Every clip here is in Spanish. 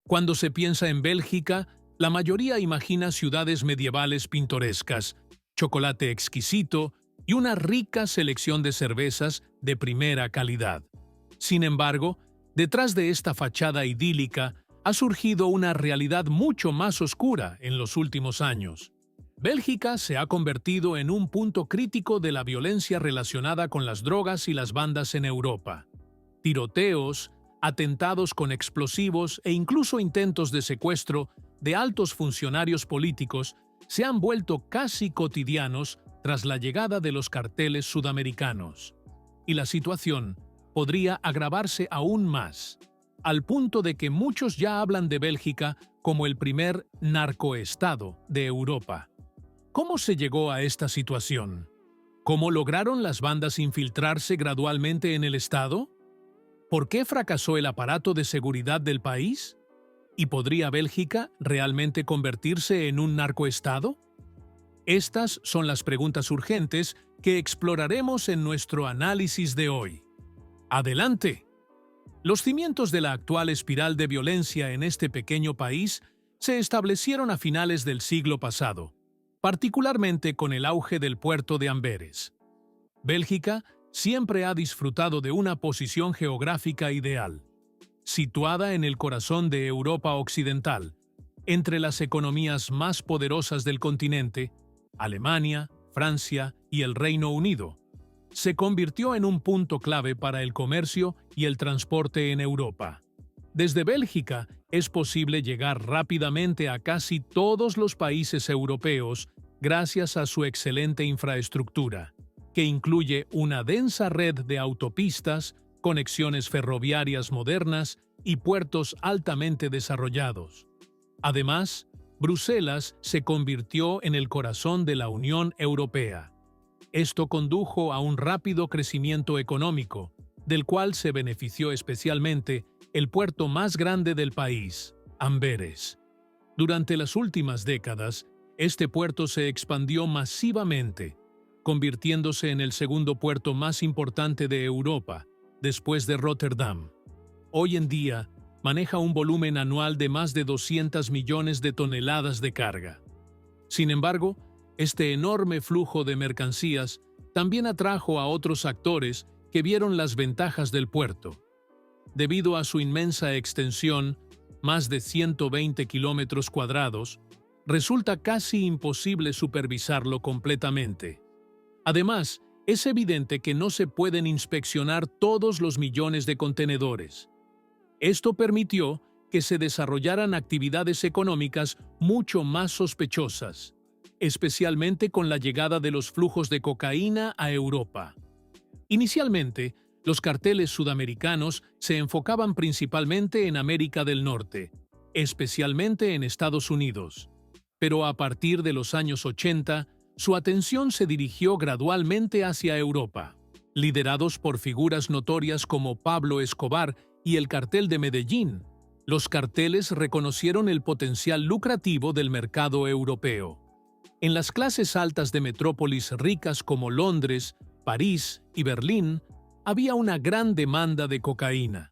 Cuando se piensa en Bélgica, la mayoría imagina ciudades medievales pintorescas, chocolate exquisito y una rica selección de cervezas de primera calidad. Sin embargo, detrás de esta fachada idílica ha surgido una realidad mucho más oscura en los últimos años. Bélgica se ha convertido en un punto crítico de la violencia relacionada con las drogas y las bandas en Europa. Tiroteos, atentados con explosivos e incluso intentos de secuestro de altos funcionarios políticos se han vuelto casi cotidianos tras la llegada de los carteles sudamericanos. Y la situación podría agravarse aún más, al punto de que muchos ya hablan de Bélgica como el primer narcoestado de Europa. ¿Cómo se llegó a esta situación? ¿Cómo lograron las bandas infiltrarse gradualmente en el Estado? ¿Por qué fracasó el aparato de seguridad del país? ¿Y podría Bélgica realmente convertirse en un narcoestado? Estas son las preguntas urgentes que exploraremos en nuestro análisis de hoy. ¡Adelante! Los cimientos de la actual espiral de violencia en este pequeño país se establecieron a finales del siglo pasado, particularmente con el auge del puerto de Amberes. Bélgica siempre ha disfrutado de una posición geográfica ideal, situada en el corazón de Europa Occidental, entre las economías más poderosas del continente, Alemania, Francia y el Reino Unido. Se convirtió en un punto clave para el comercio y el transporte en Europa. Desde Bélgica es posible llegar rápidamente a casi todos los países europeos gracias a su excelente infraestructura, que incluye una densa red de autopistas, conexiones ferroviarias modernas y puertos altamente desarrollados. Además, Bruselas se convirtió en el corazón de la Unión Europea. Esto condujo a un rápido crecimiento económico, del cual se benefició especialmente el puerto más grande del país, Amberes. Durante las últimas décadas, este puerto se expandió masivamente, convirtiéndose en el segundo puerto más importante de Europa, después de Rotterdam. Hoy en día, maneja un volumen anual de más de 200 millones de toneladas de carga. Sin embargo, este enorme flujo de mercancías también atrajo a otros actores que vieron las ventajas del puerto. Debido a su inmensa extensión, más de 120 kilómetros cuadrados, resulta casi imposible supervisarlo completamente. Además, es evidente que no se pueden inspeccionar todos los millones de contenedores. Esto permitió que se desarrollaran actividades económicas mucho más sospechosas, especialmente con la llegada de los flujos de cocaína a Europa. Inicialmente, los carteles sudamericanos se enfocaban principalmente en América del Norte, especialmente en Estados Unidos. Pero a partir de los años 80, su atención se dirigió gradualmente hacia Europa. Liderados por figuras notorias como Pablo Escobar y el cartel de Medellín, los carteles reconocieron el potencial lucrativo del mercado europeo. En las clases altas de metrópolis ricas como Londres, París y Berlín, había una gran demanda de cocaína.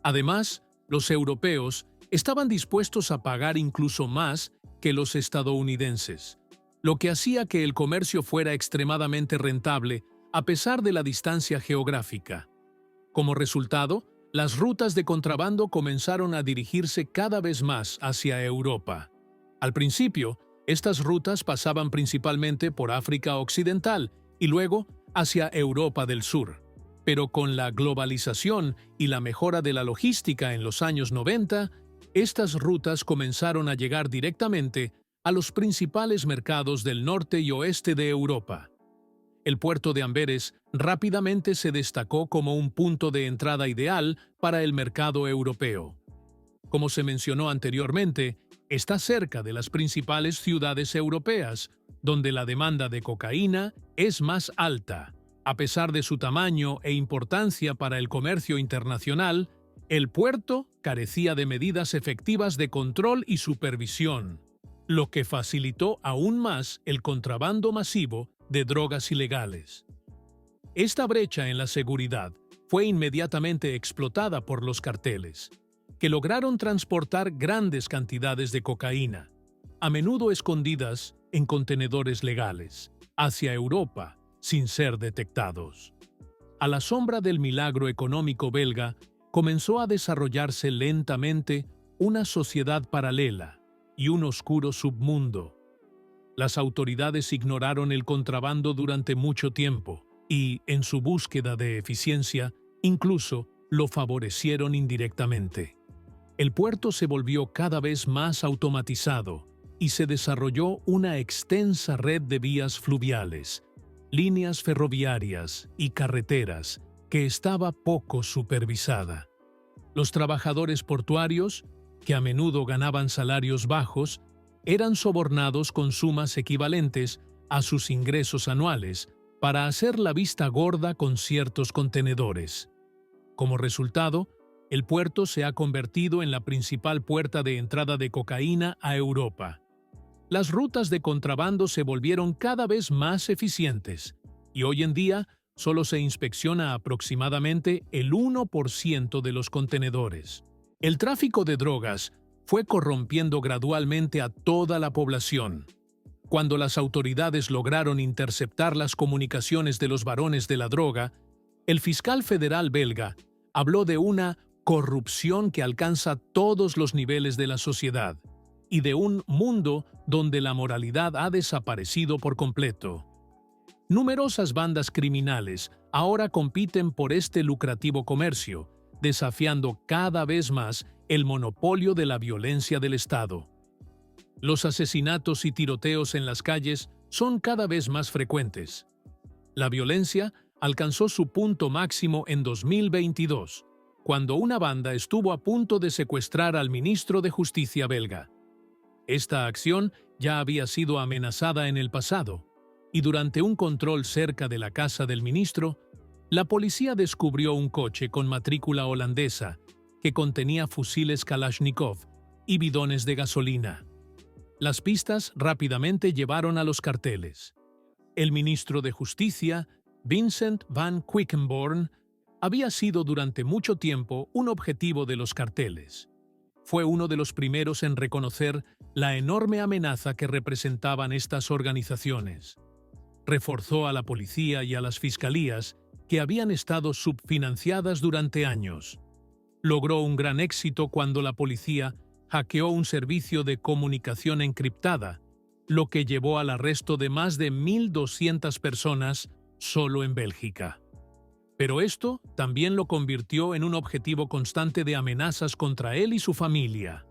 Además, los europeos estaban dispuestos a pagar incluso más que los estadounidenses, lo que hacía que el comercio fuera extremadamente rentable a pesar de la distancia geográfica. Como resultado, las rutas de contrabando comenzaron a dirigirse cada vez más hacia Europa. Al principio, estas rutas pasaban principalmente por África Occidental y luego hacia Europa del Sur. Pero con la globalización y la mejora de la logística en los años 90, estas rutas comenzaron a llegar directamente a los principales mercados del norte y oeste de Europa. El puerto de Amberes rápidamente se destacó como un punto de entrada ideal para el mercado europeo. Como se mencionó anteriormente, está cerca de las principales ciudades europeas, donde la demanda de cocaína es más alta. A pesar de su tamaño e importancia para el comercio internacional, el puerto carecía de medidas efectivas de control y supervisión, lo que facilitó aún más el contrabando masivo de drogas ilegales. Esta brecha en la seguridad fue inmediatamente explotada por los carteles, que lograron transportar grandes cantidades de cocaína, a menudo escondidas en contenedores legales, hacia Europa sin ser detectados. A la sombra del milagro económico belga, comenzó a desarrollarse lentamente una sociedad paralela y un oscuro submundo. Las autoridades ignoraron el contrabando durante mucho tiempo y, en su búsqueda de eficiencia, incluso lo favorecieron indirectamente. El puerto se volvió cada vez más automatizado y se desarrolló una extensa red de vías fluviales, líneas ferroviarias y carreteras que estaba poco supervisada. Los trabajadores portuarios, que a menudo ganaban salarios bajos, eran sobornados con sumas equivalentes a sus ingresos anuales para hacer la vista gorda con ciertos contenedores. Como resultado, el puerto se ha convertido en la principal puerta de entrada de cocaína a Europa. Las rutas de contrabando se volvieron cada vez más eficientes y hoy en día solo se inspecciona aproximadamente el 1% de los contenedores. El tráfico de drogas fue corrompiendo gradualmente a toda la población. Cuando las autoridades lograron interceptar las comunicaciones de los barones de la droga, el fiscal federal belga habló de una corrupción que alcanza todos los niveles de la sociedad y de un mundo donde la moralidad ha desaparecido por completo. Numerosas bandas criminales ahora compiten por este lucrativo comercio, desafiando cada vez más el monopolio de la violencia del Estado. Los asesinatos y tiroteos en las calles son cada vez más frecuentes. La violencia alcanzó su punto máximo en 2022, cuando una banda estuvo a punto de secuestrar al ministro de Justicia belga. Esta acción ya había sido amenazada en el pasado, y durante un control cerca de la casa del ministro, la policía descubrió un coche con matrícula holandesa que contenía fusiles Kalashnikov y bidones de gasolina. Las pistas rápidamente llevaron a los carteles. El ministro de Justicia, Vincent van Quickenborne, había sido durante mucho tiempo un objetivo de los carteles. Fue uno de los primeros en reconocer la enorme amenaza que representaban estas organizaciones. Reforzó a la policía y a las fiscalías que habían estado subfinanciadas durante años. Logró un gran éxito cuando la policía hackeó un servicio de comunicación encriptada, lo que llevó al arresto de más de 1.200 personas solo en Bélgica. Pero esto también lo convirtió en un objetivo constante de amenazas contra él y su familia.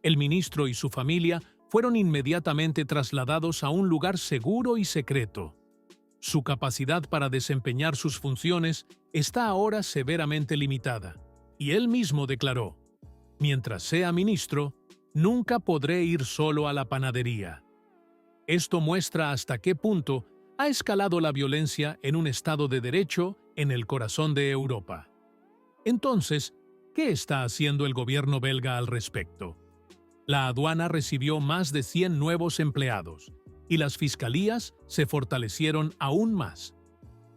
El ministro y su familia fueron inmediatamente trasladados a un lugar seguro y secreto. Su capacidad para desempeñar sus funciones está ahora severamente limitada, y él mismo declaró: «Mientras sea ministro, nunca podré ir solo a la panadería». Esto muestra hasta qué punto ha escalado la violencia en un Estado de Derecho en el corazón de Europa. Entonces, ¿qué está haciendo el gobierno belga al respecto? La aduana recibió más de 100 nuevos empleados y las fiscalías se fortalecieron aún más.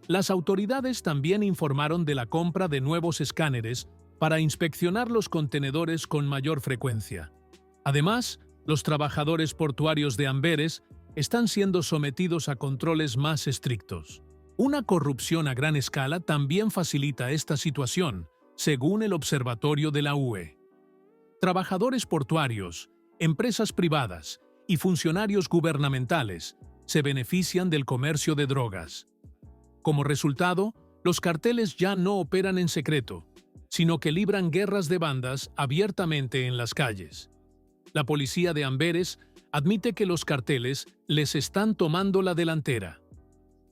Las autoridades también informaron de la compra de nuevos escáneres para inspeccionar los contenedores con mayor frecuencia. Además, los trabajadores portuarios de Amberes están siendo sometidos a controles más estrictos. Una corrupción a gran escala también facilita esta situación, según el Observatorio de la UE. Trabajadores portuarios, empresas privadas y funcionarios gubernamentales se benefician del comercio de drogas. Como resultado, los carteles ya no operan en secreto, sino que libran guerras de bandas abiertamente en las calles. La policía de Amberes admite que los carteles les están tomando la delantera.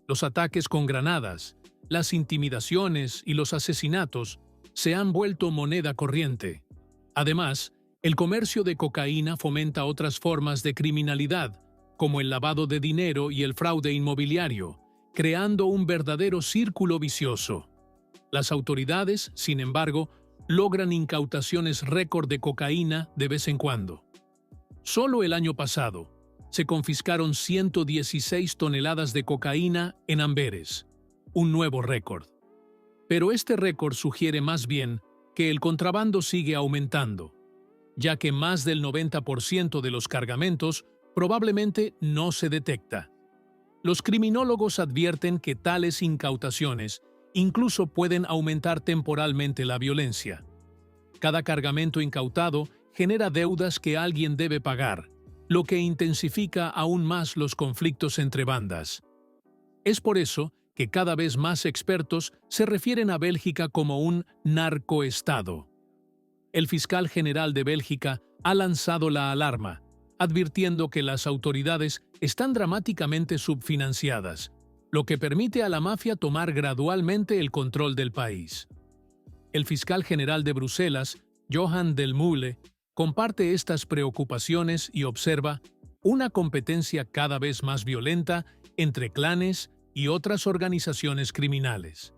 Los ataques con granadas, las intimidaciones y los asesinatos se han vuelto moneda corriente. Además, el comercio de cocaína fomenta otras formas de criminalidad, como el lavado de dinero y el fraude inmobiliario, creando un verdadero círculo vicioso. Las autoridades, sin embargo, logran incautaciones récord de cocaína de vez en cuando. Solo el año pasado, se confiscaron 116 toneladas de cocaína en Amberes, un nuevo récord. Pero este récord sugiere más bien que el contrabando sigue aumentando, ya que más del 90% de los cargamentos probablemente no se detecta. Los criminólogos advierten que tales incautaciones incluso pueden aumentar temporalmente la violencia. Cada cargamento incautado genera deudas que alguien debe pagar, lo que intensifica aún más los conflictos entre bandas. Es por eso que cada vez más expertos se refieren a Bélgica como un narcoestado. El fiscal general de Bélgica ha lanzado la alarma, advirtiendo que las autoridades están dramáticamente subfinanciadas, lo que permite a la mafia tomar gradualmente el control del país. El fiscal general de Bruselas, Johan Delmoule, comparte estas preocupaciones y observa una competencia cada vez más violenta entre clanes y otras organizaciones criminales.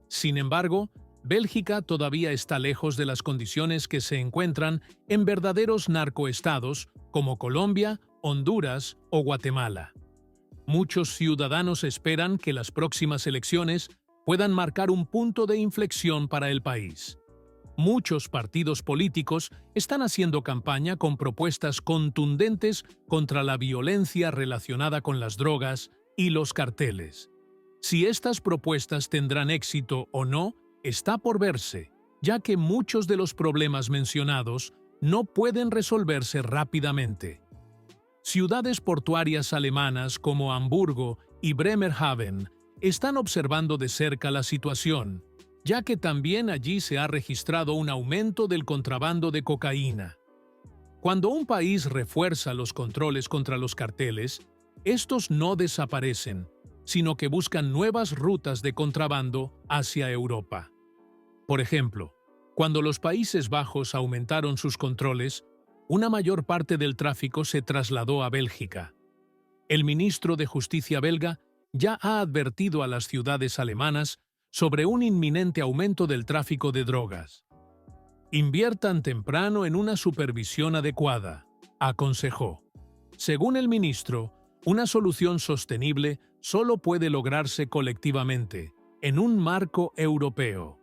Sin embargo, Bélgica todavía está lejos de las condiciones que se encuentran en verdaderos narcoestados como Colombia, Honduras o Guatemala. Muchos ciudadanos esperan que las próximas elecciones puedan marcar un punto de inflexión para el país. Muchos partidos políticos están haciendo campaña con propuestas contundentes contra la violencia relacionada con las drogas y los carteles. Si estas propuestas tendrán éxito o no, está por verse, ya que muchos de los problemas mencionados no pueden resolverse rápidamente. Ciudades portuarias alemanas como Hamburgo y Bremerhaven están observando de cerca la situación, ya que también allí se ha registrado un aumento del contrabando de cocaína. Cuando un país refuerza los controles contra los carteles, estos no desaparecen, sino que buscan nuevas rutas de contrabando hacia Europa. Por ejemplo, cuando los Países Bajos aumentaron sus controles, una mayor parte del tráfico se trasladó a Bélgica. El ministro de Justicia belga ya ha advertido a las ciudades alemanas sobre un inminente aumento del tráfico de drogas. Inviertan temprano en una supervisión adecuada, aconsejó. Según el ministro, una solución sostenible solo puede lograrse colectivamente, en un marco europeo.